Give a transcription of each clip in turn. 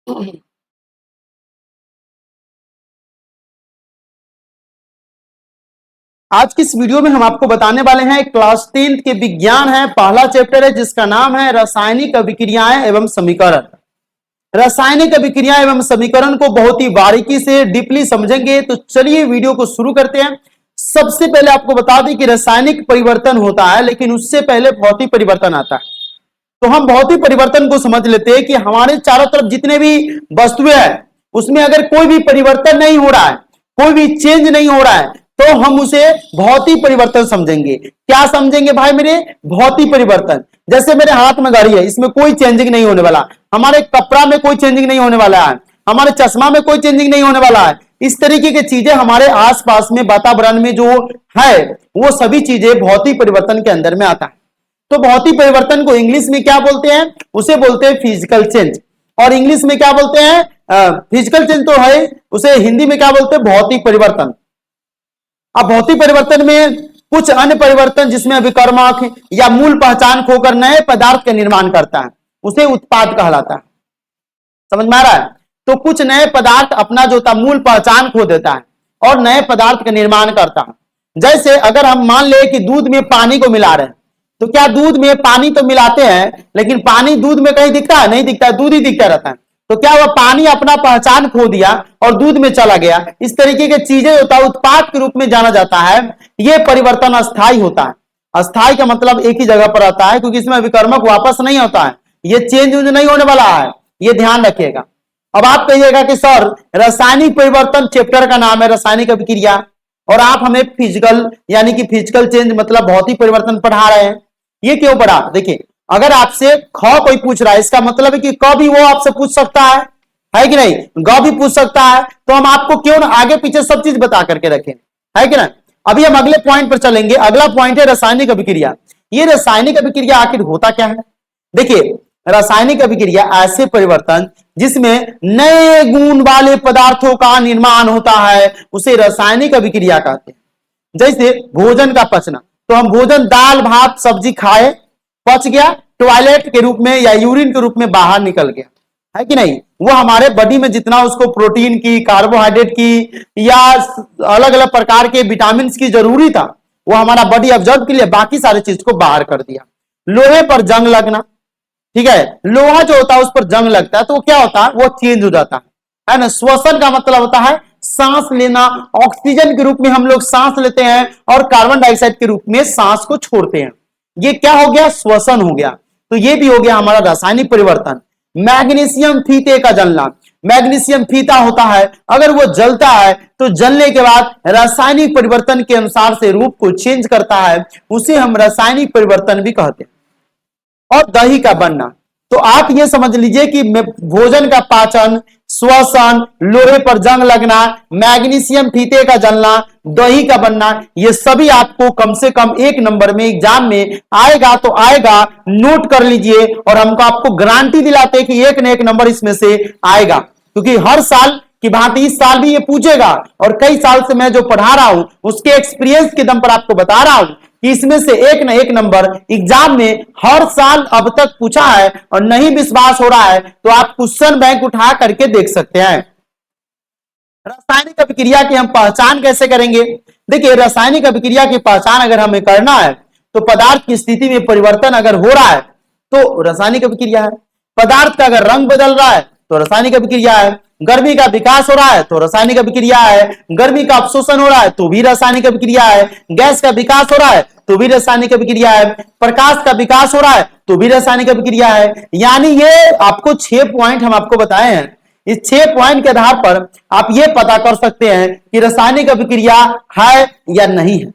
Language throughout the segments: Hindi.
आज की इस वीडियो में हम आपको बताने वाले हैं क्लास 10 के विज्ञान है, पहला चैप्टर है जिसका नाम है रासायनिक अभिक्रियाएं एवं समीकरण। रासायनिक अभिक्रिया एवं समीकरण को बहुत ही बारीकी से डीपली समझेंगे। तो चलिए वीडियो को शुरू करते हैं। सबसे पहले आपको बता दें कि रासायनिक परिवर्तन होता है, लेकिन उससे पहले भौतिक परिवर्तन आता है। तो हम भौतिक परिवर्तन को समझ लेते हैं कि हमारे चारों तरफ जितने भी वस्तुएं हैं उसमें अगर कोई भी परिवर्तन नहीं हो रहा है, कोई भी चेंज नहीं हो रहा है, तो हम उसे भौतिक परिवर्तन समझेंगे। क्या समझेंगे भाई मेरे? भौतिक परिवर्तन। जैसे मेरे हाथ में घड़ी है, इसमें कोई चेंजिंग नहीं होने वाला, हमारे कपड़ा में कोई चेंजिंग नहीं होने वाला है, हमारे चश्मा में कोई चेंजिंग नहीं होने वाला है। इस तरीके की चीजें हमारे आसपास में वातावरण में जो है वो सभी चीजें भौतिक परिवर्तन के अंदर में आता है। तो भौतिक परिवर्तन को इंग्लिश में क्या बोलते हैं? उसे बोलते हैं फिजिकल चेंज। और इंग्लिश में क्या बोलते हैं? फिजिकल चेंज तो है, उसे हिंदी में क्या बोलते हैं? भौतिक परिवर्तन। अब भौतिक परिवर्तन में कुछ अन्य परिवर्तन जिसमें विकर्मक या मूल पहचान खोकर नए पदार्थ का निर्माण करता है, उसे उत्पाद कहलाता है। समझ में आ रहा है? तो कुछ नए पदार्थ अपना जो था मूल पहचान खो देता है और नए पदार्थ का निर्माण करता है। जैसे अगर हम मान ले कि दूध में पानी को मिला रहे हैं, तो क्या दूध में पानी तो मिलाते हैं, लेकिन पानी दूध में कहीं दिखता है? नहीं दिखता है, दूध ही दिखता रहता है। तो क्या वह पानी अपना पहचान खो दिया और दूध में चला गया? इस तरीके की चीजें होता है, उत्पाद के रूप में जाना जाता है। यह परिवर्तन अस्थायी होता है। अस्थायी का मतलब एक ही जगह पर आता है, क्योंकि इसमें विकर्मक वापस नहीं होता है, ये चेंज नहीं होने वाला है, ये ध्यान रखिएगा। अब आप कहिएगा कि सर रासायनिक परिवर्तन चैप्टर का नाम है रासायनिक अभिक्रिया, और आप हमें फिजिकल यानी कि फिजिकल चेंज मतलब भौतिक परिवर्तन पढ़ा रहे हैं, ये क्यों पढ़ा? देखिए, अगर आपसे ख कोई पूछ रहा है, इसका मतलब है कि क भी वो आपसे पूछ सकता है कि नहीं? ग भी पूछ सकता है। तो हम आपको क्यों ना आगे पीछे सब चीज बता करके रखें, है कि ना? अभी हम अगले पॉइंट पर चलेंगे। अगला पॉइंट है रासायनिक अभिक्रिया। ये रासायनिक अभिक्रिया आखिर होता क्या है? देखिए, रासायनिक अभिक्रिया ऐसे परिवर्तन जिसमें नए गुण वाले पदार्थों का निर्माण होता है, उसे रासायनिक अभिक्रिया कहते हैं। जैसे भोजन का पचना, तो हम भोजन दाल भात सब्जी खाए, पच गया, टॉयलेट के रूप में या यूरिन के रूप में बाहर निकल गया, है कि नहीं? वो हमारे बॉडी में जितना उसको प्रोटीन की, कार्बोहाइड्रेट की या अलग अलग प्रकार के विटामिन की जरूरी था, वो हमारा बॉडी ऑब्जर्व के लिए बाकी सारे चीज को बाहर कर दिया। लोहे पर जंग लगना, ठीक है, लोहा जो होता है उस पर जंग लगता है, तो क्या होता है? वो चेंज हो जाता है ना। श्वसन का मतलब होता है सांस लेना। ऑक्सीजन के रूप में हम लोग सांस लेते हैं और कार्बन डाइऑक्साइड के रूप में सांस को छोड़ते हैं। ये क्या हो गया? श्वसन हो गया। तो ये भी हो गया हमारा रासायनिक परिवर्तन। मैग्नीशियम फीते का जलना, मैग्नीशियम फीता होता है, अगर वो जलता है तो जलने के बाद रासायनिक परिवर्तन के अनुसार से रूप को चेंज करता है, उसे हम रासायनिक परिवर्तन भी कहते हैं। और दही का बनना, तो आप ये समझ लीजिए कि भोजन का पाचन, श्वसन, लोहे पर जंग लगना, मैग्नीशियम फीते का जलना, दही का बनना, ये सभी आपको कम से कम एक नंबर में एग्जाम में आएगा। तो आएगा, नोट कर लीजिए, और हमको आपको गारंटी दिलाते हैं कि एक न एक नंबर इसमें से आएगा, क्योंकि हर साल की भांति इस साल भी ये पूछेगा। और कई साल से मैं जो पढ़ा रहा हूं उसके एक्सपीरियंस के दम पर आपको बता रहा हूं कि इसमें से एक न एक नंबर एग्जाम में हर साल अब तक पूछा है। और नहीं विश्वास हो रहा है तो आप क्वेश्चन बैंक उठा करके देख सकते हैं। रासायनिक अभिक्रिया की हम पहचान कैसे करेंगे? देखिए, रासायनिक अभिक्रिया की पहचान अगर हमें करना है तो पदार्थ की स्थिति में परिवर्तन अगर हो रहा है तो रासायनिक अभिक्रिया है। पदार्थ का अगर रंग बदल रहा है तो रासायनिक अभिक्रिया है। गर्मी का विकास हो रहा है तो रासायनिक अभिक्रिया है। गर्मी का अवशोषण हो रहा है तो भी रासायनिक अभिक्रिया है। गैस का विकास हो रहा है तो भी रासायनिक अभिक्रिया है। प्रकाश का विकास हो रहा है तो भी रासायनिक अभिक्रिया है। यानी ये आपको 6 पॉइंट हम आपको बताए हैं। इस 6 पॉइंट के आधार पर आप ये पता कर सकते हैं कि रासायनिक अभिक्रिया है या नहीं है।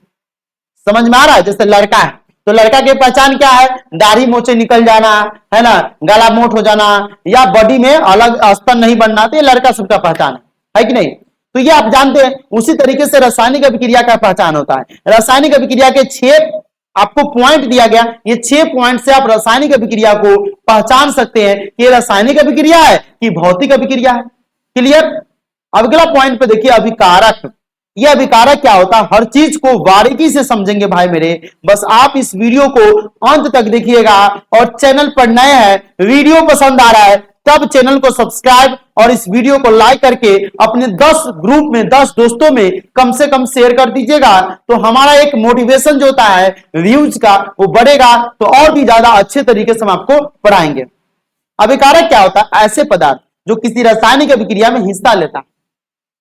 समझ में आ रहा है? जैसे लड़का है तो लड़का की पहचान क्या है? दाढ़ी मोचे निकल जाना, है ना, गला मोट हो जाना, या बॉडी में अलग स्तन नहीं बनना, तो ये लड़का सबका पहचान है कि नहीं? तो ये आप जानते हैं। उसी तरीके से रासायनिक अभिक्रिया का पहचान होता है। रासायनिक अभिक्रिया के 6 आपको पॉइंट दिया गया, ये 6 पॉइंट से आप रासायनिक अभिक्रिया को पहचान सकते हैं कि ये रासायनिक अभिक्रिया है कि भौतिक अभिक्रिया है। क्लियर? अगला पॉइंट पे देखिए, अभिकारक। ये अभिकारक क्या होता है? हर चीज को बारीकी से समझेंगे भाई मेरे। बस आप इस वीडियो को अंत तक देखिएगा। और चैनल पर नए हैं, वीडियो पसंद आ रहा है सब चैनल को सब्सक्राइब और इस वीडियो को लाइक करके अपने 10 ग्रुप में 10 दोस्तों में कम से कम शेयर कर दीजिएगा, तो हमारा एक मोटिवेशन जो होता है व्यूज का वो बढ़ेगा, तो और भी ज्यादा अच्छे तरीके से हम आपको पढ़ाएंगे। अभिकारक क्या होता है? ऐसे पदार्थ जो किसी रासायनिक अभिक्रिया में हिस्सा लेता है,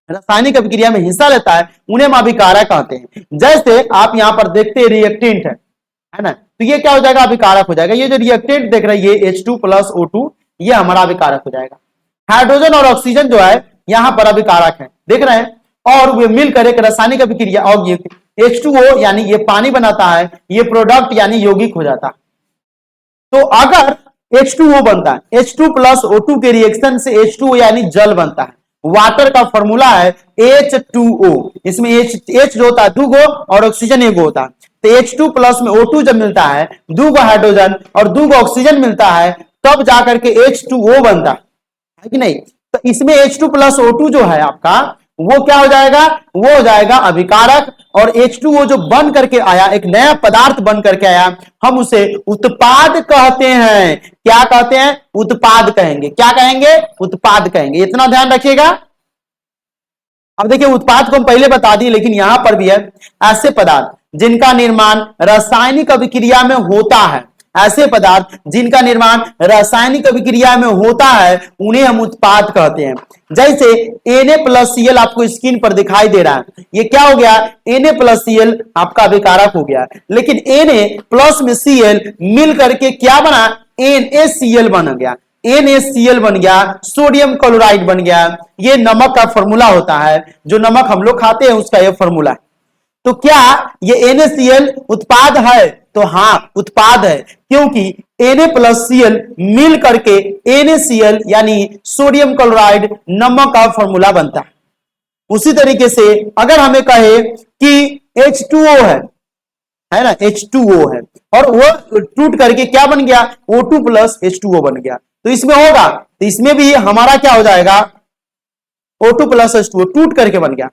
रासायनिक अभिक्रिया में हिस्सा लेता है, उन्हें हम अभिकारक कहते हैं। जैसे आप यहां पर देखते हैं रिएक्टेंट है ना, तो ये क्या हो जाएगा? अभिकारक हो जाएगा। ये जो रिएक्टेंट देख रहे हैं ये H2 + O2, ये हमारा अभिकारक हो जाएगा। हाइड्रोजन और ऑक्सीजन जो है यहां पर अभिकारक है, देख रहे हैं, और वे मिलकर एक रासायनिक अभिक्रिया, और ये H2O यानी ये पानी बनाता है, ये प्रोडक्ट यानी यौगिक हो जाता है। तो अगर H2O बनता है, H2 + O2 के रिएक्शन से H2O यानी जल बनता है। वाटर का फॉर्मूला है H2O, इसमें H जो होता है 2 गो और ऑक्सीजन 1 गो होता है, तो H2 प्लस में O2 जब मिलता है, 2 गो हाइड्रोजन और 2 गो ऑक्सीजन मिलता है, तब जाकर के H2O बनता है कि नहीं। तो इसमें H2 + O2 जो है आपका, वो क्या हो जाएगा? वो हो जाएगा अभिकारक, और H2O जो बन करके आया, एक नया पदार्थ बन करके आया, हम उसे उत्पाद कहते हैं। क्या कहते हैं? उत्पाद कहेंगे। क्या कहेंगे? उत्पाद कहेंगे। इतना ध्यान रखिएगा। अब देखिए उत्पाद को हम पहले बता दिए, लेकिन यहां पर भी है ऐसे पदार्थ जिनका निर्माण रासायनिक अभिक्रिया में होता है, ऐसे पदार्थ जिनका निर्माण रासायनिक अभिक्रिया में होता है, उन्हें हम उत्पाद कहते हैं। जैसे Na+Cl आपको स्क्रीन पर दिखाई दे रहा है, ये क्या हो गया? Na+Cl आपका अभिकारक हो गया, लेकिन Na+ में Cl मिल करके क्या बना? NaCl बन गया। NaCl बन गया, सोडियम क्लोराइड बन गया। ये नमक का फॉर्मूला होता है, जो नमक हम लोग खाते हैं उसका ये फॉर्मूला है। तो क्या ये NaCl उत्पाद है? तो हाँ उत्पाद है, क्योंकि Na+Cl मिल करके NaCl यानी सोडियम क्लोराइड नमक का फॉर्मूला बनता है। उसी तरीके से अगर हमें कहे कि H2O है ना, H2O है, और वो टूट करके क्या बन गया? O2 + H2O बन गया, तो इसमें होगा, तो इसमें भी हमारा क्या हो जाएगा? O2 + H2O टूट करके बन गया।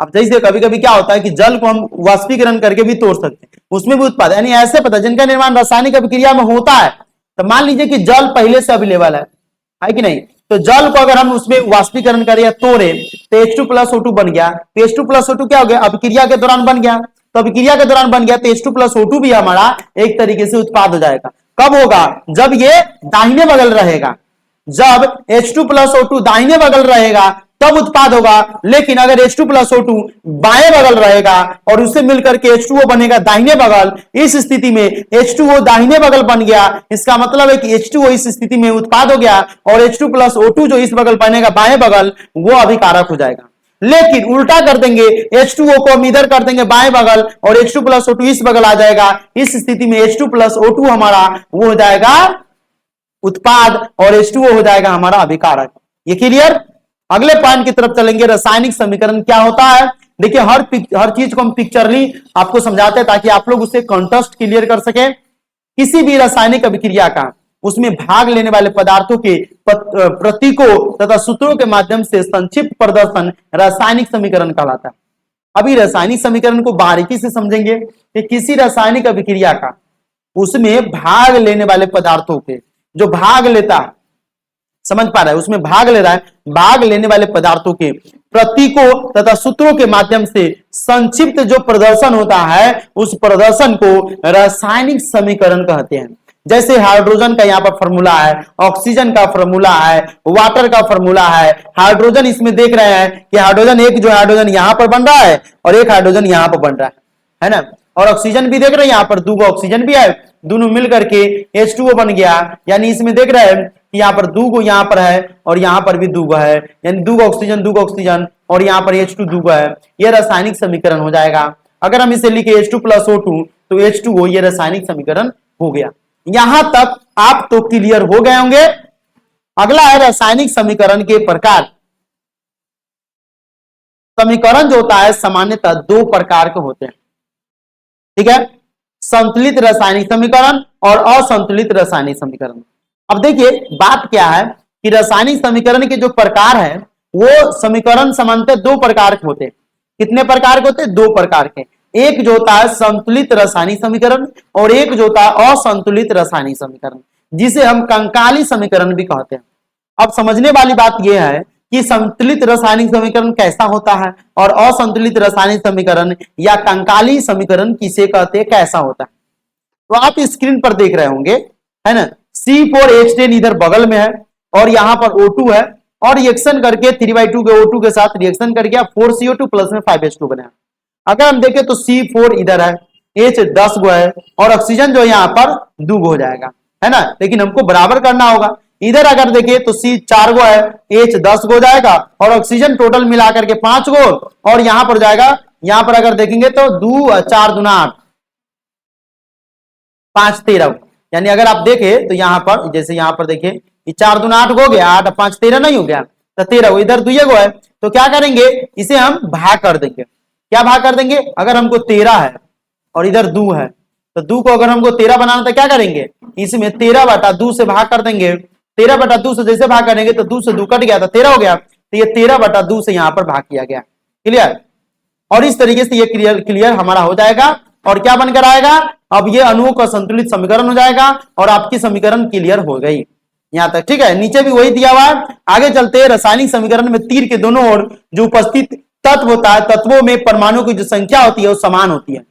अब जैसे कभी कभी क्या होता है कि जल को हम वाष्पीकरण करके भी तोड़ सकते हैं, उसमें भी उत्पाद, यानी ऐसे पता जिनका निर्माण रासायनिक अभिक्रिया में होता है। तो मान लीजिए कि जल पहले से अवेलेबल है कि नहीं, तो जल को अगर हम उसमें वाष्पीकरण करें या तोड़े, तो H2 + O2 बन गया। तो H2 + O2 क्या हो गया? अभिक्रिया के दौरान बन गया, तो अभिक्रिया के दौरान बन गया, तो H2 + O2 भी हमारा एक तरीके से उत्पाद हो जाएगा। कब होगा? जब ये दाहिने बगल रहेगा, जब H2 + O2 दाहिने बगल रहेगा तब उत्पाद होगा। लेकिन अगर H2 + O2 बाएं बगल रहेगा और उससे मिलकर के H2O बनेगा दाहिने बगल, इस स्थिति में H2O दाहिने बगल बन गया, इसका मतलब है कि H2O इस स्थिति में उत्पाद हो गया, और H2 + O2 जो इस बगल बनेगा बाएं बगल, वो अभिकारक हो जाएगा। लेकिन उल्टा कर देंगे, H2O को हम इधर कर देंगे बाएं बगल, और H2 + O2 इस बगल आ जाएगा, इस स्थिति में H2 + O2 हमारा वो हो जाएगा उत्पाद, और H2O हो जाएगा हमारा अभिकारक। ये क्लियर? अगले पॉइंट की तरफ चलेंगे, रासायनिक समीकरण क्या होता है। देखिए हर चीज को हम पिक्चरली आपको समझाते हैं ताकि आप लोग उसे कॉन्टेक्स्ट क्लियर कर सके। किसी भी रासायनिक अभिक्रिया का उसमें भाग लेने वाले पदार्थों के प्रतीकों तथा सूत्रों के माध्यम से संक्षिप्त प्रदर्शन रासायनिक समीकरण कहलाता है। अभी रासायनिक समीकरण को बारीकी से समझेंगे कि किसी रासायनिक अभिक्रिया का उसमें भाग लेने वाले पदार्थों के, जो भाग लेता है, समझ पा रहा है, उसमें भाग ले रहा है, भाग लेने वाले पदार्थों के प्रतीकों तथा सूत्रों के माध्यम से संक्षिप्त जो प्रदर्शन होता है, उस प्रदर्शन को रासायनिक समीकरण कहते हैं। जैसे हाइड्रोजन का यहाँ पर फॉर्मूला है, ऑक्सीजन का फॉर्मूला है, वाटर का फॉर्मूला है। हाइड्रोजन इसमें देख रहे हैं कि हाइड्रोजन एक जो हाइड्रोजन यहाँ पर बन रहा है और एक हाइड्रोजन यहाँ पर बन रहा है ना, और ऑक्सीजन भी देख रहे हैं, यहाँ पर 2 ऑक्सीजन भी है, दोनों मिल करके H2O बन गया। यानी इसमें देख रहे हैं कि यहाँ पर 2 यहाँ पर है और यहाँ पर भी 2 है, यानी 2 ऑक्सीजन और यहाँ पर H2 2 है। यह रासायनिक समीकरण हो जाएगा। अगर हम इसे लिखे H2 + O2 तो H2O, ये रासायनिक समीकरण हो गया। यहां तक आप तो क्लियर हो गए होंगे। अगला है रासायनिक समीकरण के प्रकार। समीकरण जो होता है सामान्यतः 2 प्रकार के होते हैं, ठीक है, संतुलित रासायनिक समीकरण और असंतुलित रासायनिक समीकरण। अब देखिए बात क्या है कि रासायनिक समीकरण के जो प्रकार है वो समीकरण सामान्यतः 2 प्रकार के होते हैं। कितने प्रकार के होते हैं? 2 प्रकार के। एक जो होता है संतुलित रासायनिक समीकरण और एक जो होता है असंतुलित रासायनिक समीकरण, जिसे हम कंकाली समीकरण भी कहते हैं। अब समझने वाली बात यह है कि संतुलित रासायनिक समीकरण कैसा होता है और असंतुलित रासायनिक समीकरण या कंकाली समीकरण किसे कहते हैं, कैसा होता है। तो आप स्क्रीन पर देख रहे होंगे, है ना, C4H10 इधर बगल में है और यहां पर O2 है और रिएक्शन करके 3/2 के O2 के साथ रिएक्शन करके 4CO2 प्लस में 5H2 बना। अगर हम देखें तो C4 इधर है, H 10 गो है और ऑक्सीजन जो यहाँ पर 2 गो हो जाएगा, है ना, लेकिन हमको बराबर करना होगा। इधर अगर देखें तो C 4 गो है, H 10 गो जाएगा और ऑक्सीजन टोटल मिलाकर के 5 गो और यहां पर जाएगा, यहां पर अगर देखेंगे तो 2 4 दूना 8 5 13, यानी अगर आप देखें तो यहां पर जैसे यहां पर देखिए 4 दूना 8 हो गया, 8 5 13 नहीं हो गया, तो 13 इधर 2 गो है, तो क्या करेंगे इसे हम भाग कर देंगे। क्या भाग कर देंगे, अगर हमको 13 है और इधर 2 है तो 2 को अगर हमको 13 बनाना तो क्या करेंगे, इसमें 13/2 से भाग कर देंगे। 13/2 से जैसे भाग करेंगे तो 2 से 2 कट गया तो 13 हो गया, तो ये 13/2 से यहां पर भाग किया गया। क्लियर, और इस तरीके से ये क्लियर हमारा हो जाएगा और क्या बनकर आएगा, अब ये अणुओं का संतुलित समीकरण हो जाएगा और आपकी समीकरण क्लियर हो गई यहां तक। ठीक है, नीचे भी वही दिया हुआ है। आगे चलते हैं, रासायनिक समीकरण में तीर के दोनों ओर जो उपस्थित तत्व होता है, तत्वों में परमाणु की जो संख्या होती है वो समान होती है,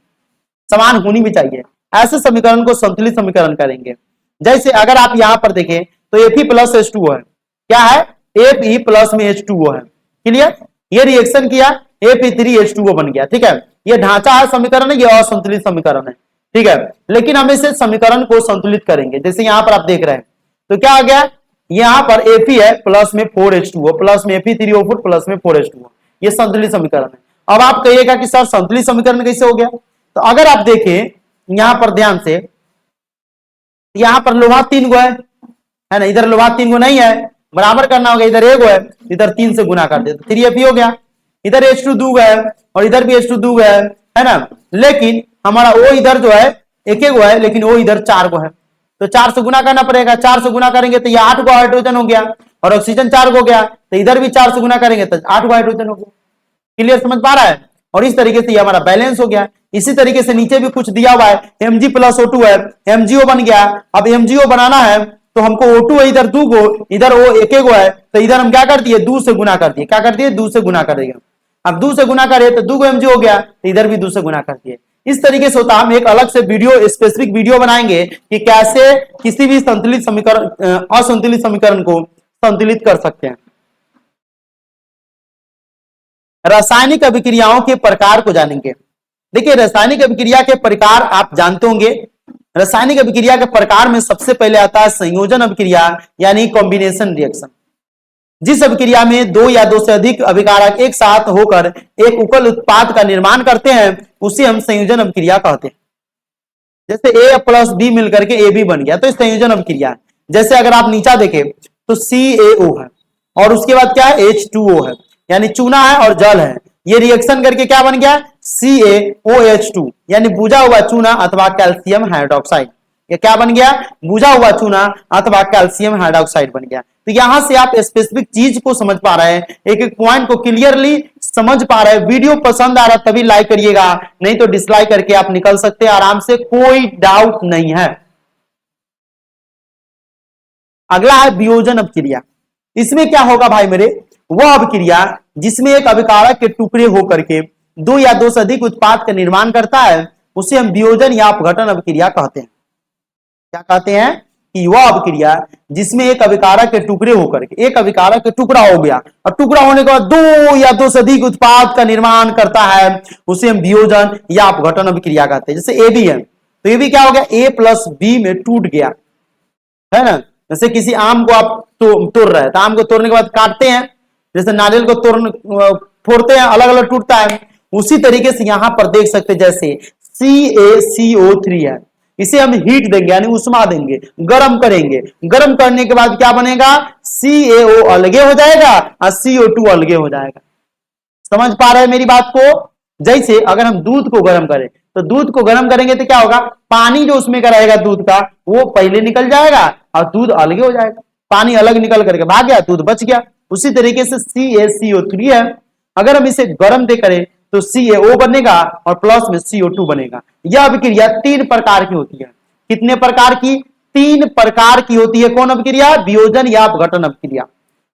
समान होनी भी चाहिए। ऐसे समीकरण को संतुलित समीकरण करेंगे। जैसे अगर आप यहां पर देखें तो Fe प्लस H2O है, क्या है, Fe प्लस में H2O है। क्लियर, ये रिएक्शन किया Fe3H2O बन गया। ठीक है, ये ढांचा है समीकरण है, ये असंतुलित समीकरण है। ठीक है, लेकिन हम इसे समीकरण को संतुलित करेंगे। जैसे यहां पर आप देख रहे हैं तो क्या आ गया, यहां पर Fe है प्लस में 4H2O प्लस में Fe3O4 प्लस में 4H2O, ये संतुलित समीकरण है। अब आप कहिएगा कि सर संतुलित समीकरण कैसे हो गया, तो अगर आप देखें यहां पर ध्यान से, यहां पर लोहा 3 गो है ना, इधर लोहा 3 गो नहीं है, बराबर करना होगा, इधर 1 गो है, इधर 3 से गुना कर दे तो 3Fe हो गया। इधर H2 2 गो है और इधर भी H2 2 गो है ना, लेकिन हमारा O इधर जो है 1 गो है, लेकिन O इधर 4 गो है, तो 4 से गुना करना पड़ेगा। 4 से गुना करेंगे तो ये 8 गो हाइड्रोजन हो गया और ऑक्सीजन 4 गो हो गया, तो इधर भी 4 से गुना करेंगे तो 8 गो हाइड्रोजन हो गया। क्लियर, समझ पा रहा है, और इस तरीके से ये हमारा बैलेंस हो गया। इसी तरीके से नीचे भी कुछ दिया हुआ है, Mg प्लस O2 है, MgO बन गया। अब MgO बनाना है तो हमको O2 है इधर 2 गो, इधर O 1 गो है, तो इधर हम क्या कर दिए 2 से गुना कर दिए। क्या कर दिए, 2 से गुना कर दिए। अब 2 से गुना करे तो 2 गो MgO हो गया, तो इधर भी 2 से गुना कर दिए। इस तरीके से होता है। हम एक अलग से वीडियो, स्पेसिफिक वीडियो बनाएंगे कि कैसे किसी भी संतुलित समीकरण असंतुलित समीकरण को संतुलित कर सकते हैं। रासायनिक अभिक्रियाओं के प्रकार को जानेंगे। देखिए, रासायनिक अभिक्रिया के प्रकार आप जानते होंगे। रासायनिक अभिक्रिया के प्रकार में सबसे पहले आता है संयोजन अभिक्रिया, यानी कॉम्बिनेशन रिएक्शन। जिस अभिक्रिया में 2 या 2 से अधिक अभिकारक एक साथ होकर एक एकल उत्पाद का निर्माण करते हैं उसे हम संयोजन अभिक्रिया कहते हैं। जैसे A प्लस B मिलकर के AB बन गया तो इस संयोजन अभिक्रिया है। जैसे अगर आप नीचा देखें तो CaO है और उसके बाद क्या है, H2O है, यानी चूना है और जल है। ये रिएक्शन करके क्या बन गया, CaOH2, यानी बुझा हुआ चूना अथवा कैल्शियम हाइड्रोक्साइड। ये क्या बन गया, बुझा हुआ चूना अथवा कैल्शियम हाइड्रोक्साइड बन गया। तो यहां से आप स्पेसिफिक चीज को समझ पा रहे हैं, एक एक पॉइंट को क्लियरली समझ पा रहे हैं। वीडियो पसंद आ रहा है तभी लाइक करिएगा, नहीं तो डिसलाइक करके आप निकल सकते हैं आराम से, कोई डाउट नहीं है। अगला है वियोजन अभिक्रिया। इसमें क्या होगा भाई मेरे, वह अभिक्रिया जिसमें एक अभिकारक के टुकड़े होकर के 2 या 2 से अधिक उत्पाद का निर्माण करता है उसे हम वियोजन या अपघटन अभिक्रिया कहते हैं। क्या कहते हैं कि वह अभिक्रिया जिसमें एक अभिकारक के टुकड़े होकर के, एक अभिकारक के टुकड़ा हो गया और टुकड़ा होने के बाद 2 या 2 से अधिक उत्पाद का निर्माण करता है उसे हम वियोजन या अपघटन अभिक्रिया कहते हैं। जैसे ए बी है तो ये भी क्या हो गया, A प्लस B में टूट गया, है ना। जैसे किसी आम को आप तोड़ रहे हैं तो आम को तोड़ने के बाद काटते हैं, जैसे नारियल को फोड़ते हैं, अलग अलग टूटता है। उसी तरीके से यहां पर देख सकते हैं, जैसे CaCO3 है, इसे हम हीट देंगे यानी उष्मा देंगे, गर्म करेंगे। गर्म करने के बाद क्या बनेगा, CaO अलगे हो जाएगा और CO2 अलगे हो जाएगा। समझ पा रहे हैं मेरी बात को। जैसे अगर हम दूध को गर्म करें तो दूध को गर्म करेंगे तो क्या होगा, पानी जो उसमें का रहेगा दूध का वो पहले निकल जाएगा और दूध अलगे हो जाएगा। पानी अलग निकल करके भाग गया, दूध बच गया। उसी तरीके से CaCO3 है, अगर हम इसे गर्म दे करें तो CaO बनेगा और प्लस में CO2 बनेगा। यह अभिक्रिया 3 प्रकार की होती है। कितने प्रकार की, तीन प्रकार की होती है। कौन अभिक्रिया? वियोजन या अपघटन अभिक्रिया।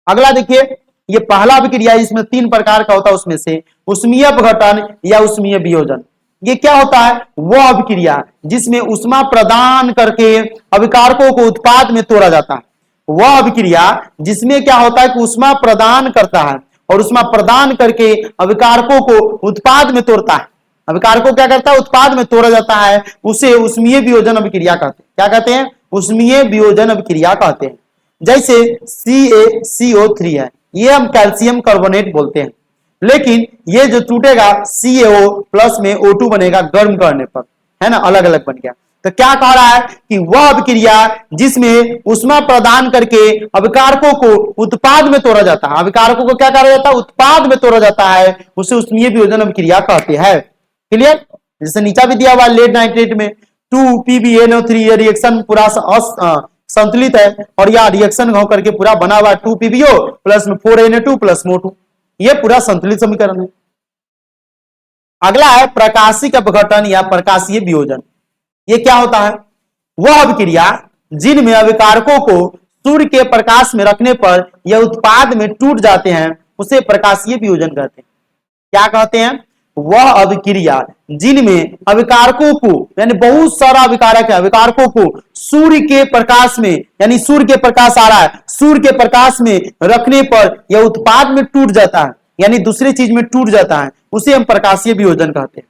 अगला देखिए, ये पहला अभिक्रिया इसमें तीन प्रकार का होता है, उसमें से उष्मीय अपघटन या उष्मीय वियोजन। ये क्या होता है? वो अभिक्रिया जिसमें उष्मा प्रदान करके अभिकारकों को उत्पाद में तोड़ा जाता है। वह अभिक्रिया जिसमें क्या होता है कि उष्मा प्रदान करता है और उष्मा प्रदान करके अभिकारकों को उत्पाद में तोड़ता है। अभिकार को क्या करता है? उत्पाद में तोड़ा जाता है, उसे उष्मीय वियोजन अभिक्रिया कहते हैं। क्या कहते हैं? उष्मीय वियोजन अभिक्रिया कहते हैं। जैसे CaCO3 है, ये हम कैल्शियम कार्बोनेट बोलते हैं, लेकिन ये जो टूटेगा CaO प्लस में O2 बनेगा गर्म करने पर, है ना, अलग अलग बन गया। तो क्या कह रहा है कि वह अभिक्रिया जिसमें उष्मा प्रदान करके अभिकारकों को उत्पाद में तोड़ा जाता है, अभिकारकों को क्या कहा जाता है? उत्पाद में तोड़ा जाता है, उसे उष्मीय वियोजन अभिक्रिया कहते हैं। क्लियर? जैसे नीचा भी दिया हुआ लेड नाइट्रेट में 2PbNO3, ये रिएक्शन पूरा संतुलित है और यह रिएक्शन हो करके पूरा बना हुआ 2PbO प्लस में 4Na2 प्लस में O2, ये पूरा संतुलित समीकरण है। अगला है प्रकाशिक अपघटन या प्रकाशीय वियोजन। ये क्या होता है? वह अभिक्रिया जिनमें अभिकारकों को सूर्य के प्रकाश में रखने पर यह उत्पाद में टूट जाते हैं, उसे प्रकाशीय वियोजन कहते हैं। क्या कहते हैं? वह अभिक्रिया जिनमें अभिकारकों को, यानी बहुत सारा अभिकारक है, अभिकारकों को सूर्य के प्रकाश में, यानी सूर्य के प्रकाश आ रहा है, सूर्य के प्रकाश में रखने पर यह उत्पाद में टूट जाता है, यानी दूसरी चीज में टूट जाता है, उसे हम प्रकाशीय वियोजन कहते हैं।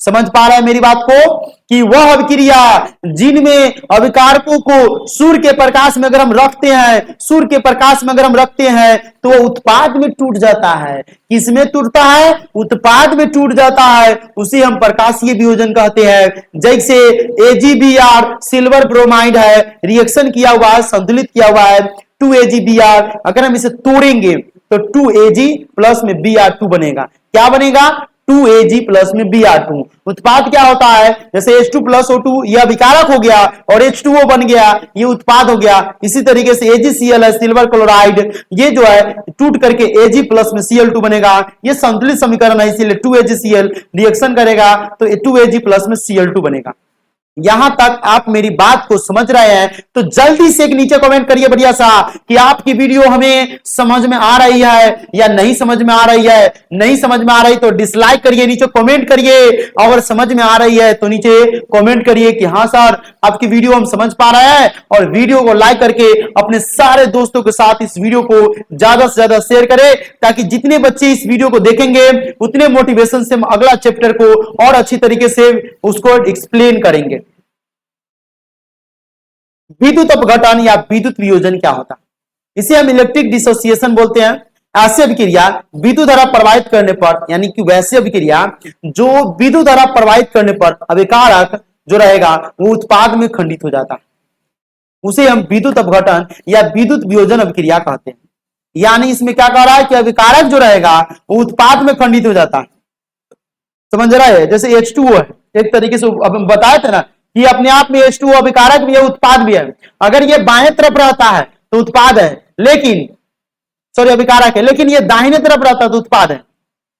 समझ पा रहे हैं मेरी बात को? कि वह अभिक्रिया जिनमें अभिकारकों को सूर्य के प्रकाश में अगर हम रखते हैं, सूर्य के प्रकाश में अगर हम रखते हैं तो वह उत्पाद में टूट जाता है। किसमें टूटता है? उत्पाद में टूट जाता है, उसे हम प्रकाशीय वियोजन कहते हैं। जैसे AgBr सिल्वर ब्रोमाइड है, रिएक्शन किया हुआ है, संतुलित किया हुआ है 2AgBr, अगर हम इसे तोड़ेंगे तो 2Ag प्लस में Br2 बनेगा। क्या बनेगा? 2Ag प्लस में Br2। उत्पाद क्या होता है? जैसे H2 प्लस O2 यह अभिकारक हो गया और H2O बन गया, ये उत्पाद हो गया। इसी तरीके से AgCl है, सिल्वर क्लोराइड, ये जो है टूट करके Ag प्लस में Cl2 बनेगा। ये संतुलित समीकरण है, इसीलिए 2AgCl रिएक्शन करेगा तो 2Ag प्लस में Cl2 बनेगा। यहां तक आप मेरी बात को समझ रहे हैं तो जल्दी से एक नीचे कमेंट करिए बढ़िया सा कि आपकी वीडियो हमें समझ में आ रही है या नहीं समझ में आ रही है। नहीं समझ में आ रही तो डिसलाइक करिए, नीचे कमेंट करिए, और समझ में आ रही है तो नीचे कमेंट करिए कि हाँ सर आपकी वीडियो हम समझ पा रहे हैं। और वीडियो को लाइक करके अपने सारे दोस्तों के साथ इस वीडियो को ज्यादा से ज्यादा शेयर करें, ताकि जितने बच्चे इस वीडियो को देखेंगे उतने मोटिवेशन से हम अगला चैप्टर को और अच्छी तरीके से उसको एक्सप्लेन करेंगे। विद्युत अपघटन या विद्युत वियोजन क्या होता है? इसे हम इलेक्ट्रिक डिसोसिएशन बोलते हैं। ऐसी अभिक्रिया विद्युत धारा प्रवाहित करने पर, यानी कि वैसी अभिक्रिया जो विद्युत धारा प्रवाहित करने पर अभिकारक जो रहेगा वो उत्पाद में खंडित हो जाता है, उसे हम विद्युत अपघटन या विद्युत वियोजन अभिक्रिया कहते हैं। यानी इसमें क्या कह रहा है कि अभिकारक जो रहेगा वो उत्पाद में खंडित हो जाता है। समझ रहा है? जैसे H2O है, एक तरीके से अब हम बताए थे ना कि अपने आप में H2O अभिकारक भी है, उत्पाद भी है। अगर ये बाएं तरफ रहता है तो उत्पाद है, लेकिन सॉरी अभिकारक है, लेकिन ये दाहिने तरफ रहता है तो उत्पाद है।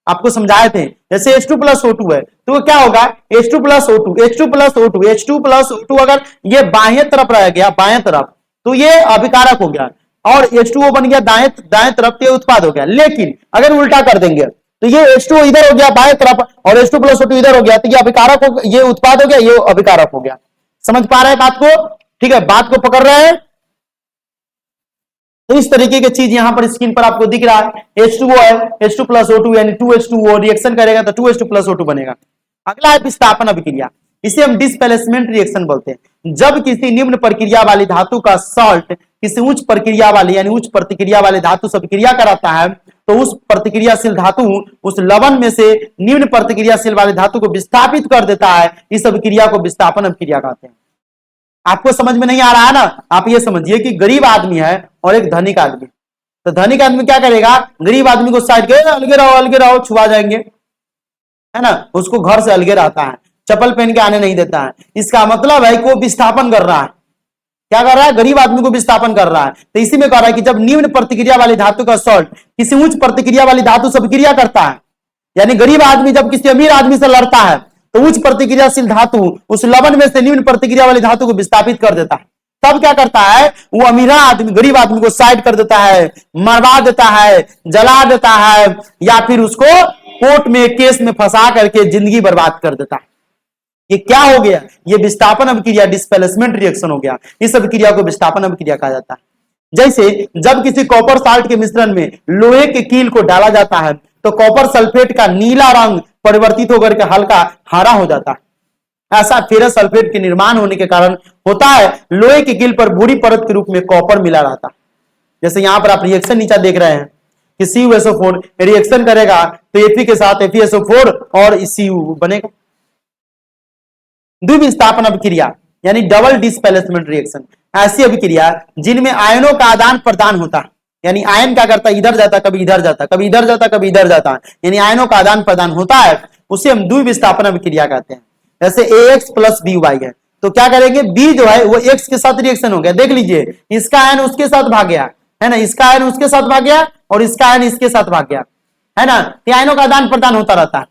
आपको समझाए थे। जैसे H2 प्लस O2 है तो क्या होगा? H2 plus O2, H2 plus O2, H2 plus O2 अगर ये बाएं तरफ रह गया, बाएं तरफ, तो ये अभिकारक हो गया और H2O बन गया दाएं तरफ, ये उत्पाद हो गया। लेकिन अगर उल्टा कर देंगे तो ये H2O इधर हो गया बाएं तरफ और H2 प्लस O2 इधर हो गया, तो ये अभिकारक हो, ये उत्पाद हो गया, ये अभिकारक हो गया। समझ पा रहे हैं बात को? ठीक है, बात को पकड़ रहे हैं? तो इस तरीके की चीज यहां पर स्क्रीन पर आपको दिख रहा है। H2O है, H2 प्लस O2 यानी 2H2O रिएक्शन करेगा तो 2H2 प्लस O2 बनेगा। अगला है विस्थापन अभिक्रिया, इसे हम डिस्प्लेसमेंट रिएक्शन बोलते हैं। जब किसी निम्न प्रक्रिया वाली धातु का सॉल्ट किसी उच्च प्रक्रिया वाली यानी उच्च प्रतिक्रिया वाले धातु से अभिक्रिया कराता है तो उस प्रतिक्रियाशील धातु उस लवण में से निम्न प्रतिक्रियाशील वाले धातु को विस्थापित कर देता है। इस अभिक्रिया को विस्थापन अभिक्रिया कहते हैं। आपको समझ में नहीं आ रहा है ना? आप ये समझिए कि गरीब आदमी है और एक धनिक आदमी, तो धनिक आदमी क्या करेगा? गरीब आदमी को साइड के अलगे रहो छुआ जाएंगे, है ना, उसको घर से अलगे रहता है, चप्पल पहन के आने नहीं देता है। इसका मतलब है कि वो विस्थापन कर रहा है। क्या कर रहा है? गरीब आदमी को विस्थापन कर रहा है। तो इसी में कह रहा है कि जब निम्न प्रतिक्रिया वाली धातु का सॉल्ट किसी उच्च प्रतिक्रिया वाली धातु से अभिक्रिया करता है, यानी गरीब आदमी जब किसी अमीर आदमी से लड़ता है तो उच्च प्रतिक्रियाशील धातु उस लवण में से निम्न प्रतिक्रिया वाली धातु को विस्थापित कर देता है। तब क्या करता है, वो अमीरा आदमी गरीब आदमी को साइड कर देता है, मरवा देता है, जला देता है, या फिर उसको कोर्ट में केस में फंसा करके जिंदगी बर्बाद कर देता है। ये क्या हो गया, ये विस्थापन अभिक्रिया, डिस्प्लेसमेंट रिएक्शन हो गया। इस अभिक्रिया को विस्थापन अभिक्रिया कहा जाता है। जैसे जब किसी कॉपर साल्ट के मिश्रण में लोहे के कील को डाला जाता है तो कॉपर सल्फेट का नीला रंग परिवर्तित होकर के हल्का हरा हो जाता है। ऐसा फेरस सल्फेट के निर्माण होने के कारण होता है। लोहे की कील पर भूरी परत के रूप में कॉपर मिला रहता है। जैसे यहां पर आप रिएक्शन नीचे देख रहे हैं कि CuSO4 रिएक्शन करेगा तो Fe के साथ FeSO4 और Cu बनेगा। द्विविस्थापन अभिक्रिया यानी डबल डिस्प्लेसमेंट रिएक्शन, ऐसी अभिक्रिया जिनमें आयनों का आदान प्रदान होता है, यानी आयन क्या करता है, इधर जाता, कभी इधर जाता, कभी इधर जाता, कभी इधर जाता, यानी आयनों का आदान प्रदान होता है, उसे हम द्विविस्थापन अभिक्रिया कहते हैं। जैसे AX प्लस BY है तो क्या करेंगे, B जो है वो X के साथ रिएक्शन हो गया, देख लीजिए इसका आयन उसके साथ भाग गया है ना, इसका आयन उसके साथ भाग गया और इसका आयन इसके साथ भाग गया है ना, ये आयनों का आदान प्रदान होता रहता है।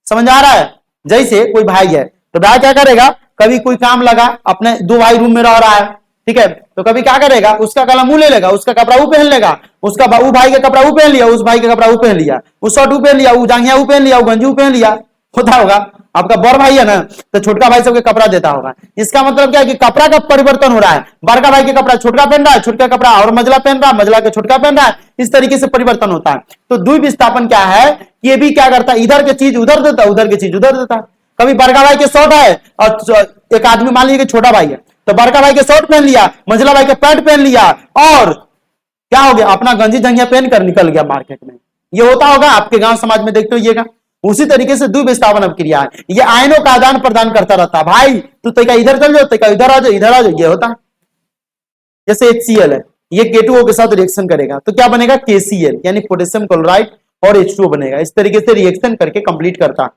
समझ आ रहा है। जैसे कोई भाई है तो भाई क्या करेगा, कभी कोई काम लगा, अपने दो भाई रूम में रह रहा है, ठीक है, तो कभी क्या करेगा, उसका कला मुंह ले लेगा, उसका कपड़ा वो पहन लेगा, उसका वो भाई का कपड़ा वो पहन लिया, उस भाई का कपड़ा वो पहन लिया, उस शर्ट वो पहन लिया, वो जांघिया वो पहन लिया, वो गंजी वो पहन लिया। होता होगा, आपका बड़ भाई है ना तो छोटका भाई सबके कपड़ा देता होगा। इसका मतलब क्या है कि कपड़ा का परिवर्तन हो रहा है, बड़का भाई के कपड़ा छोटका पहन रहा है, छोटका कपड़ा और मझला पहन रहा है, मझला के छोटका पहन रहा है, इस तरीके से परिवर्तन होता है। तो द्विविस्थापन क्या है, ये भी क्या करता है, इधर की चीज उधर देता है, उधर की चीज उधर देता है। कभी बड़का भाई के शर्ट है और एक आदमी मान लीजिए कि छोटा भाई है तो बड़का भाई के शर्ट पहन लिया, मझला भाई के पैंट पहन लिया और क्या हो गया, अपना गंजी जंगिया पहन कर निकल गया मार्केट में। ये होता होगा आपके गांव समाज में, देखते होइएगा। उसी तरीके से द्विविस्थापन अभिक्रिया है, ये आयनों का आदान प्रदान करता रहता है। भाई तू तैका इधर चल जाओ, तैका इधर आ जाओ, इधर आ जाओ, ये होता है। जैसे HCl है, ये K2O के साथ रिएक्शन करेगा तो क्या बनेगा, KCl यानी पोटेशियम क्लोराइड और H2O बनेगा। इस तरीके से रिएक्शन करके कंप्लीट करता है।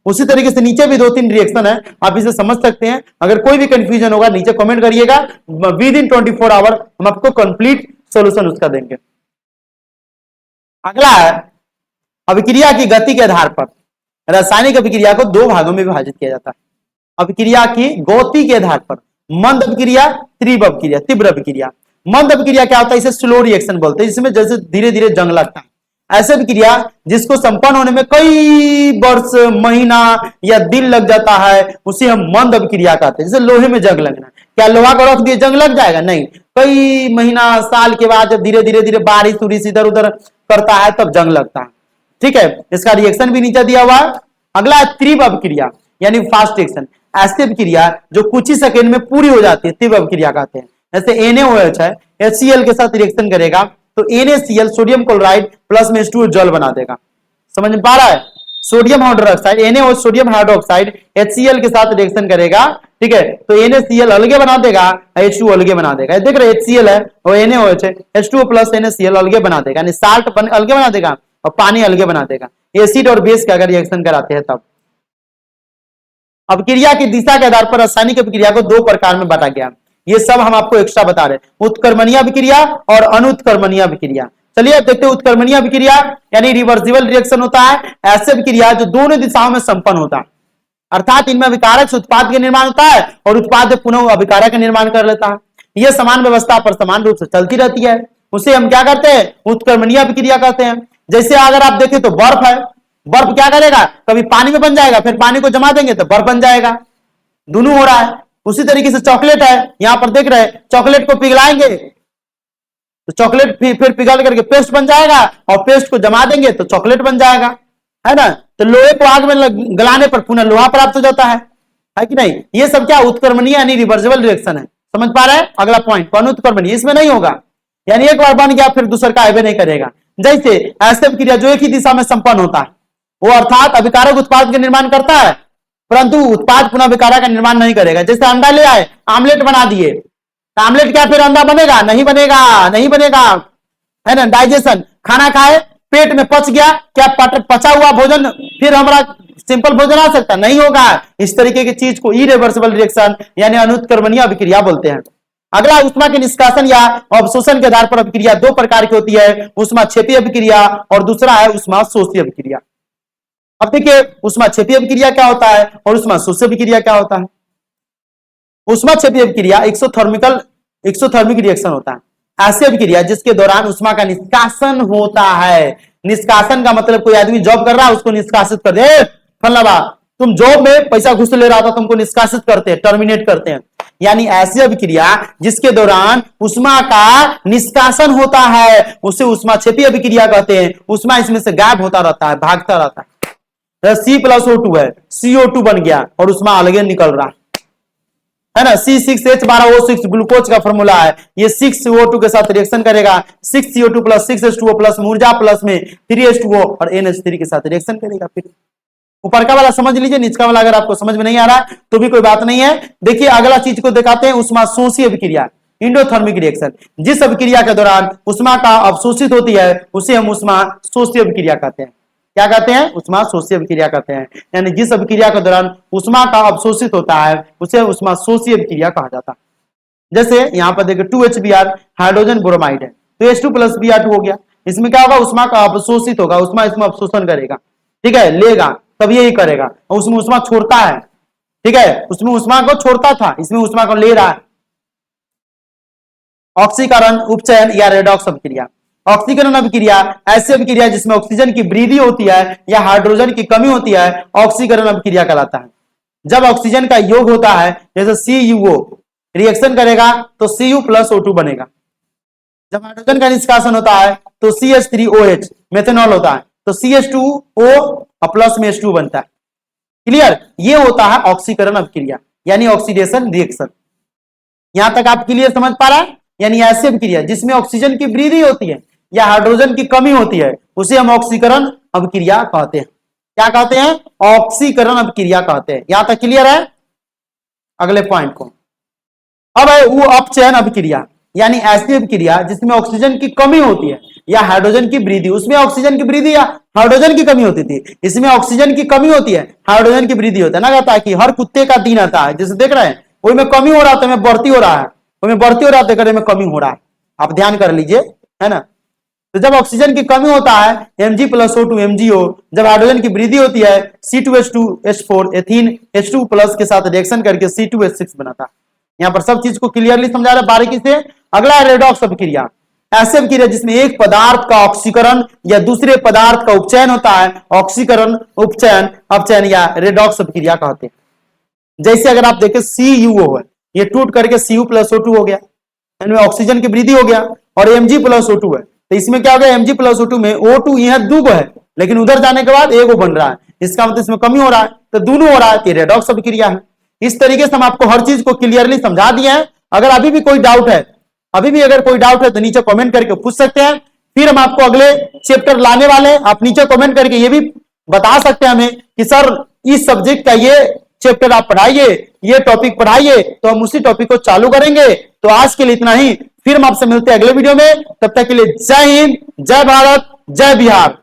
उसी तरीके से नीचे भी 2-3 रिएक्शन है, आप इसे समझ सकते हैं। अगर कोई भी कंफ्यूजन होगा नीचे कमेंट करिएगा, विद इन 24 आवर हम आपको कंप्लीट सॉल्यूशन उसका देंगे। अगला है अभिक्रिया की गति के आधार पर रासायनिक अभिक्रिया को दो भागों में विभाजित किया जाता है। अभिक्रिया की गति के आधार पर मंद अभिक्रिया, तीव्र अभिक्रिया। तीव्र अभिक्रिया, मंद अभिक्रिया क्या होता है, इसे स्लो रिएक्शन बोलते हैं, जिसमें जैसे धीरे धीरे जंग लगता है। ऐसे अभिक्रिया जिसको संपन्न होने में कई वर्ष, महीना या दिन लग जाता है, उसे हम मंद अभिक्रिया कहते हैं। जैसे लोहे में जंग लगना, क्या लोहा को रख दिए जंग लग जाएगा, नहीं, कई महीना साल के बाद जब धीरे धीरे धीरे बारिश उरिश इधर उधर करता है तब जंग लगता है। ठीक है, इसका रिएक्शन भी नीचे दिया हुआ है। अगला है तीव्र अभिक्रिया यानी फास्ट रिएक्शन। ऐसी अभिक्रिया जो कुछ ही सेकंड में पूरी हो जाती है, तीव्र अभिक्रिया कहते हैं। जैसे NaOH है, HCl के साथ रिएक्शन करेगा तो NaCl सोडियम क्लोराइड प्लस में H2O जल बना देगा। समझ में पा रहा है। Sodium hydroxide, NaOH sodium hydroxide HCl के साथ रिएक्शन करेगा, ठीक है, तो NaCl अलगे बना देगा, H2O अलगे बना देगा। देख रहे HCl है और NaOH है, H2O प्लस NaCl अलगे बना देगा, यानी साल्ट अलगे बना देगा और पानी अलगे बना देगा। एसिड और बेस का अगर रिएक्शन कराते हैं तब। अभिक्रिया की दिशा के आधार पर रासायनिक अभिक्रिया को दो प्रकार में बांटा गया। ये सब हम आपको एक्स्ट्रा बता रहे हैं, उत्क्रमणीय अभिक्रिया और अनुत्क्रमणीय अभिक्रिया। चलिए अब देखते हैं उत्क्रमणीय अभिक्रिया यानी रिवर्सिबल रिएक्शन होता है। ऐसे अभिक्रिया जो दोनों दिशाओं में संपन्न होता है, अर्थात इनमें अभिकारक से उत्पाद का निर्माण होता है और उत्पाद पुनः अभिकारक का निर्माण कर लेता है। यह समान व्यवस्था पर समान रूप से चलती रहती है, उसे हम क्या करते हैं, उत्क्रमणीय अभिक्रिया कहते हैं। जैसे अगर आप देखें तो बर्फ है, बर्फ क्या करेगा, कभी पानी में बन जाएगा, फिर पानी को जमा देंगे तो बर्फ बन जाएगा, दोनों हो रहा है। उसी तरीके से चॉकलेट है, यहां पर देख रहे हैं, चॉकलेट को पिघलाएंगे तो चॉकलेट फिर पिघल करके पेस्ट बन जाएगा और पेस्ट को जमा देंगे तो चॉकलेट बन जाएगा, है ना। तो लोहे को आग में गलाने पर पुनः लोहा प्राप्त हो जाता है कि नहीं। ये सब क्या उत्क्रमणीय यानी रिवर्सिबल रिएक्शन है। समझ पा रहे हैं। अगला पॉइंट अनुत्क्रमणीय, इसमें नहीं होगा, यानी एक बार बन गया फिर दूसर का आयबे नहीं करेगा। जैसे ऐसे अभिक्रिया जो एक ही दिशा में संपन्न होता है, वो अर्थात अभिकारक उत्पाद का निर्माण करता है परंतु उत्पाद पुनः अभिकारक का निर्माण नहीं करेगा। जैसे अंडा ले आए, आमलेट बना दिए, तो आमलेट क्या फिर अंडा बनेगा, नहीं बनेगा, नहीं बनेगा, है ना। डाइजेशन, खाना खाए पेट में पच गया, क्या पचा हुआ भोजन फिर हमारा सिंपल भोजन आ सकता, नहीं होगा। इस तरीके की चीज को इरिवर्सिबल रिएक्शन यानी अनुत्क्रमणीय अभिक्रिया बोलते हैं। अगला ऊष्मा के निष्कासन या अवशोषण के आधार पर अभिक्रिया दो प्रकार की होती है, ऊष्माक्षेपी अभिक्रिया और दूसरा है ऊष्माशोषी अभिक्रिया। अब देखिए ऊष्माक्षेपी अभिक्रिया क्या होता है और ऊष्माशोषी अभिक्रिया क्या होता है। ऊष्माक्षेपी अभिक्रिया एक्सोथर्मिकल एक्सोथर्मिक रिएक्शन होता है। ऐसी अभिक्रिया जिसके दौरान उष्मा का निष्कासन होता है। निष्कासन का मतलब कोई आदमी जॉब कर रहा है उसको निष्कासित कर दे, फलना तुम जॉब में पैसा घुस ले रहा था तुमको निष्कासित करते हैं, टर्मिनेट करते हैं। यानी ऐसी अभिक्रिया जिसके दौरान उष्मा का निष्कासन होता है उसे उष्माक्षेपी अभिक्रिया कहते हैं। उष्मा इसमें से गायब होता रहता है, भागता रहता है। C+O2 है, CO2 बन गया और उष्मा अलग निकल रहा है ना। C6H12O6 ग्लूकोज का फॉर्मूला है। ये 6CO2 के साथ रिएक्शन करेगा, 6CO2 प्लस 6H2O प्लस ऊर्जा प्लस में 3H2O और NH3 के साथ रिएक्शन करेगा। फिर ऊपर का वाला समझ लीजिए, नीचे वाला अगर आपको समझ में नहीं आ रहा है तो भी कोई बात नहीं है। देखिए अगला चीज को दिखाते हैं, उष्मा शोषी अभिक्रिया, इंडोथर्मिक रिएक्शन। जिस अभिक्रिया के दौरान उष्मा का अवशोषित होती है उसे हम उष्मा शोषी अभिक्रिया कहते हैं। क्या कहते हैं? उष्मा शोषी अभिक्रिया कहते हैं। यानी जिस अभिक्रिया के दौरान उष्मा का अवशोषित होता है उसे उष्मा शोषी अभिक्रिया कहा जाता है। जैसे यहाँ पर देखिए 2HBr हाइड्रोजन ब्रोमाइड है तो H2 प्लस Br2 हो गया। इसमें क्या होगा? उष्मा का अवशोषित होगा, उष्मा इसमें अवशोषण करेगा, ठीक है, लेगा तब यही करेगा और उसमें उष्मा छोड़ता है, ठीक है, उसमें उष्मा को छोड़ता था, इसमें उष्मा को ले रहा है। ऑक्सीकरण, उपचयन या रेडॉक्स अभिक्रिया। ऑक्सीकरण अभिक्रिया ऐसी अभिक्रिया जिसमें ऑक्सीजन की वृद्धि होती है या हाइड्रोजन की कमी होती है, ऑक्सीकरण अभिक्रिया कहलाता है। जब ऑक्सीजन का योग होता है जैसे CuO रिएक्शन करेगा तो Cu प्लस O2 बनेगा। जब हाइड्रोजन का निष्कासन होता है तो CH3OH मेथनॉल होता है तो CH2O प्लस में H2 बनता है। क्लियर? ये होता है ऑक्सीकरण अभिक्रिया यानी ऑक्सीडेशन रिएक्शन। यहां तक आप क्लियर समझ पा रहा है? यानी ऐसी अभिक्रिया जिसमें ऑक्सीजन की वृद्धि होती है या हाइड्रोजन की कमी होती है उसे हम ऑक्सीकरण अभिक्रिया कहते हैं। क्या कहते हैं? ऑक्सीकरण अभिक्रिया कहते हैं। यहां तक क्लियर है? अगले पॉइंट को अब है वो अपचयन अभिक्रिया यानी ऐसी अभिक्रिया जिसमें ऑक्सीजन की कमी होती है या हाइड्रोजन की वृद्धि। उसमें ऑक्सीजन की वृद्धि या हाइड्रोजन की कमी होती थी, इसमें ऑक्सीजन की कमी होती है, हाइड्रोजन की वृद्धि होता है ना। कहता है कि हर कुत्ते का दिन आता है, जैसे देख रहे हैं वही में कमी हो रहा था, में बढ़ती हो रहा है, वही में बढ़ती हो रहा था, में कमी हो रहा है। आप ध्यान कर लीजिए, है ना। तो जब ऑक्सीजन की कमी होता है Mg+O2 MgO, जब हाइड्रोजन की वृद्धि होती है C2H2H4 एथीन H2 प्लस के साथ रिएक्शन करके C2H6 बनाता है। यहाँ पर सब चीज को क्लियरली समझा रहा है बारीकी से। अगला है रेडॉक्स अभिक्रिया। ऐसे अभिक्रिया जिसमें एक पदार्थ का ऑक्सीकरण या दूसरे पदार्थ का उपचयन होता है, ऑक्सीकरण, उपचयन, अपचयन या रेडॉक्स अभिक्रिया कहते हैं। जैसे अगर आप देखें CuO है, ये टूट करके Cu+O2 हो गया, इनमें ऑक्सीजन की वृद्धि हो गया, और Mg+O2 है तो इसमें क्या हो गया? Mg+O2 में O2 यहाँ 2 है लेकिन उधर जाने के बाद 1 बन रहा है, इसका मतलब इसमें कमी हो रहा है, तो दोनों हो रहा है, ये रेडॉक्स अभिक्रिया है। इस तरीके से हम आपको हर चीज को क्लियरली समझा दिए हैं। अगर अभी भी कोई डाउट है, तो नीचे कमेंट करके पूछ सकते हैं। फिर हम आपको अगले चैप्टर लाने वाले हैं। आप नीचे कमेंट करके ये भी बता सकते हैं हमें कि सर इस सब्जेक्ट का ये चैप्टर आप पढ़ाइए, ये टॉपिक पढ़ाइए, तो हम उसी टॉपिक को चालू करेंगे। तो आज के लिए इतना ही, फिर हम आपसे मिलते हैं अगले वीडियो में। तब तक के लिए जय हिंद, जय भारत, जय बिहार।